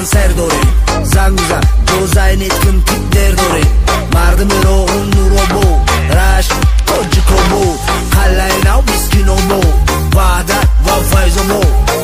کنسر داریم زنگ بزن جوزای نیت کم تیک در داریم مردم رو اون نورو بو رش توجیکو بو خلاینا و بیسکینو بو وعدت و فایزو بو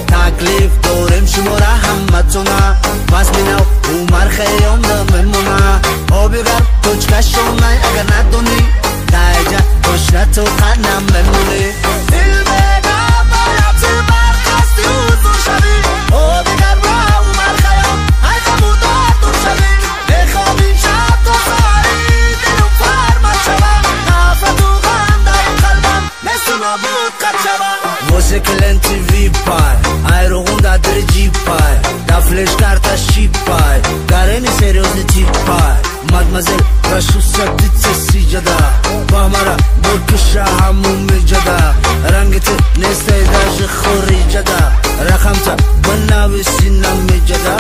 تکلیف داریم شما را همتونا بس بیناو اومر خیام دممونا آبی غرب توچکش شونای اگر ندونی دایجا کشنتو خنم بمونی دل بگم باید تو برقصدی حضور شوی آبی غرب را اومر خیام ای خمودار دور شوی بخواب این شب تو ساری دلم فرمت شوم نفرت و غم در قلبم مثل نابود قد شوم واسه کلنتی وی پای ای روغون دادر جی پای دفلش کارتاش چی پای گارنی سریوزنی چی پای مادمازل راشو سدید سسی جدا با مرا برکشا همون می جدا رنگت نیسته داش خوری جدا رقم تا بناوی سینم می جدا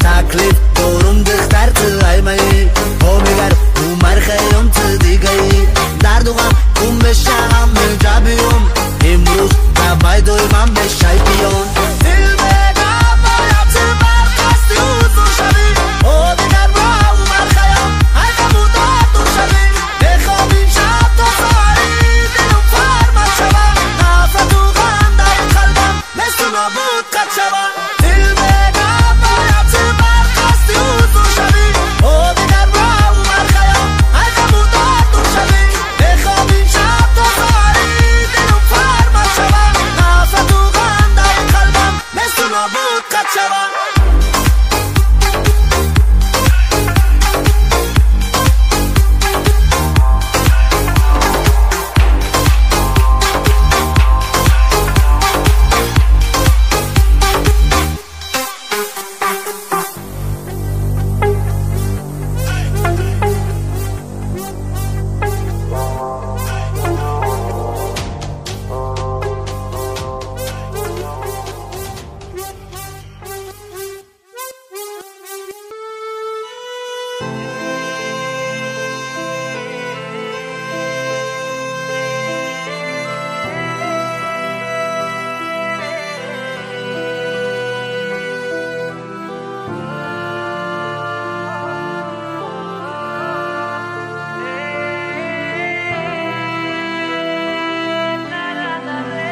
تکلیف دورم دختر تلای مایی او میگر اومر خیام تدیگایی درد و غم اون بشه همه جا بیوم امروز دبای دوی من بشه بیون دل بگم باید تو برقصدی حضور شوی او میگر با اومر خیام ای خمودار دور شوی بخواب این شب تا ساری دلم فرمت شوم نفرت و غم در قلبم مثل نابود قد شوم دل بگم باید تو برقصدی حضور شوی او میگر با اومر خیام ای خمودار دور شوی بخواب این شب تا ساری دلم فرمت شوم نفرت و غم در قلبم مثل نابود قد شوم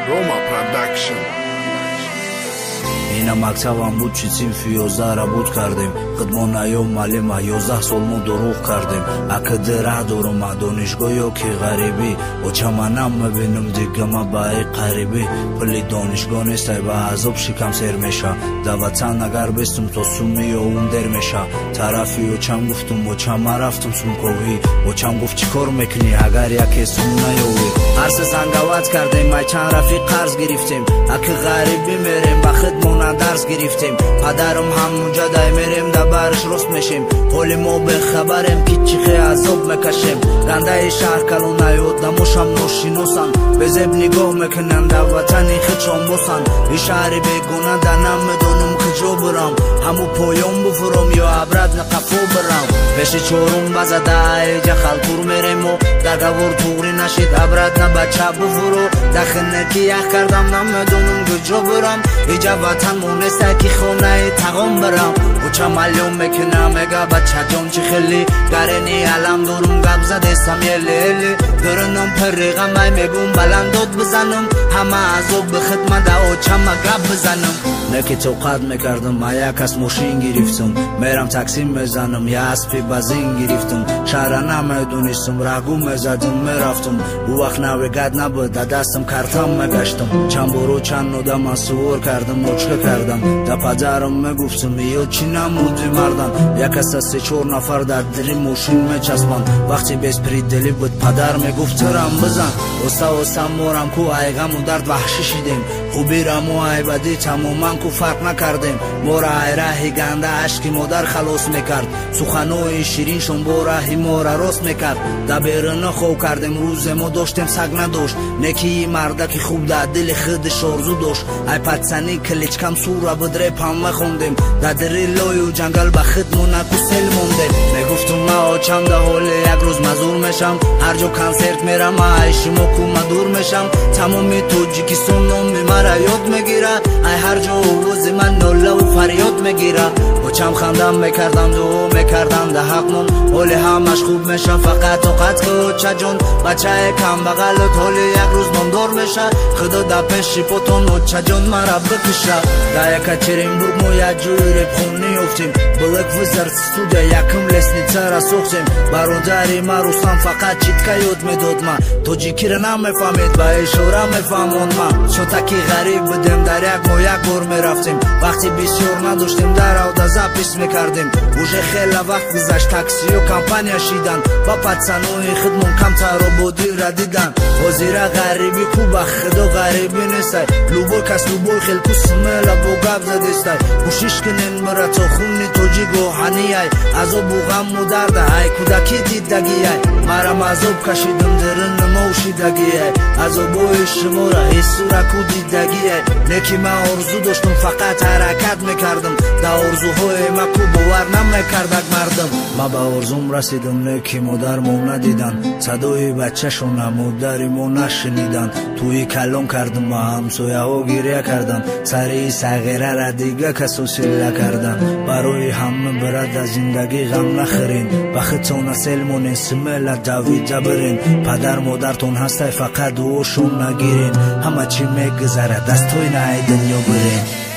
Roma Production. اینا مکتبم بود چیزیم فیوزه را بود کردیم خدمون ایوم معلم 11 سال ما دروغ کردیم اکده را دورم دانشگاه که غریبی و چمنم مبینم دیگه ما با ای قریبی پلی دانشگاه نیست با عذاب شکم سر میشه در وطن اگر بستم تو سومی و اون در میشه طرفی و چم گفتم و چم رفتم سمکوی و چم گفت چی کار میکنی اگر یکی سوم نیوی هر سه زنگوات کردیم ما چند رفیق قرض گرفتیم اکه غریبی میریم با خدمون درس گرفتیم پدرم همونجا دای میریم در برش رست میشیم حالی ما به خبریم که چی عذاب میکشیم رنده شهر کلون نیود دموشم نوشینوسن به زب نگاه میکنن در وطنی خچان بوسن ای شهری بگونه در نمیدونم کجا برم همو پایان بفرم یا عبرت نقفو برم بشه چورم بزده ایجا خلطور میریم و در گوار توری نشید عبرت نه بچه بفرو دخنه که یخ کردم نمیدونم کجا برم ایجا وطن مونسته که خونه تقام برم و چه ملیون میکنم اگه بچه جان چی خیلی گرنی علم دورم گب زده سم یه لیلی درنم پریغم ای میگم بلندات بزنم همه عذاب به خدمت او چم گب بزنم نکی توقت میکردم ما یک از ماشین گرفتم میرم تاکسی میزنم یا اسبی بزین گرفتم شهر نمیدونستم رگو میزدم میرفتم او وقت نویگت نبود دستم کارتم میگشتم چند برو چند نودم من سوار کردم مچه کردم در پدرم میگفتم یا چی نمودی مردم یک از 3-4 نفر در دری ماشین میچسبن وقتی بیس پرید دلی بود پدر میگفت ترم بزن وستا مورم کو ایغم و درد وحشی شدیم خوبی رم و عیبدی تماما کو فرق نکردیم ما را ایراهی گنده عشقی مادر خلاص میکرد سخنوی شیرین شون با راهی ما را راست میکرد در بیرون خو کردیم روز ما داشتیم سگ نداشت نکی مردکی خوب در دل خودش آرزو داشت ای پتسنی کلیچکم سورا بدره پم خوندیم در دری لای و جنگل به خدمون اکو سل موندیم میگفتم ما چند حال یک روز مزور میشم هر جا کنسرت میرم ایشیمو ку ман дур мешам тамоми тоҷикистон номи мара ёд мегира ай ҳар ҷо овози ман нолаву фарёд мегира бочам хандам мекардам дуо мекардам да ҳақмон ҳоли ҳамаш хуб меша фақат тоқат кӯ чаҷон бачае камбағалот ҳоли як рӯз номдор меша худо да пеши потон чаҷон мара бикиша да екатеринбург мо як ҷои репхонӣ ёфтем блэк визард студия якм лесницара сохтем бародари ма рустам фақат читка ёд медод ма тоҷикира намефаҳмед ба ишора мефаҳмон ма шотаки ғариб будем дар як мо як бор мерафтем вақти бисёр надоштем даравда запис мекардем уже хела вақт гузашт таксиё компания шидан ва пацанои хидмон камтар ободира дидан ҳозира ғарибӣ ку ба худо ғарибӣ нестай любой кас любой хелку смела бо гап задестай кӯшиш кунен мира то хуни тоҷик оҳанияй азобу ғаму дарда ай кӯдаки дидагияй марам азоб кашидам дерин намошидагияй азобои шумора ҳиссура ку дидагияй леки ман орзу доштам фақат ҳаракат мекардам да орзуҳои ма ку бовар намекардак мардам ма ба орзум расидам леки модармо надидан садои бачашона модари мо нашинидан туи калон кардам ба ҳамсояҳо гирья кардам сари сағирара дига касо силла кардан барои ҳама бирада зиндагӣ ғам нахӯрен ба худтона селмонен смела давида бирен падар модартон ҳастай фақат дуошон нагирен ҳама чӣ мегузарад аз той наи дунё бирен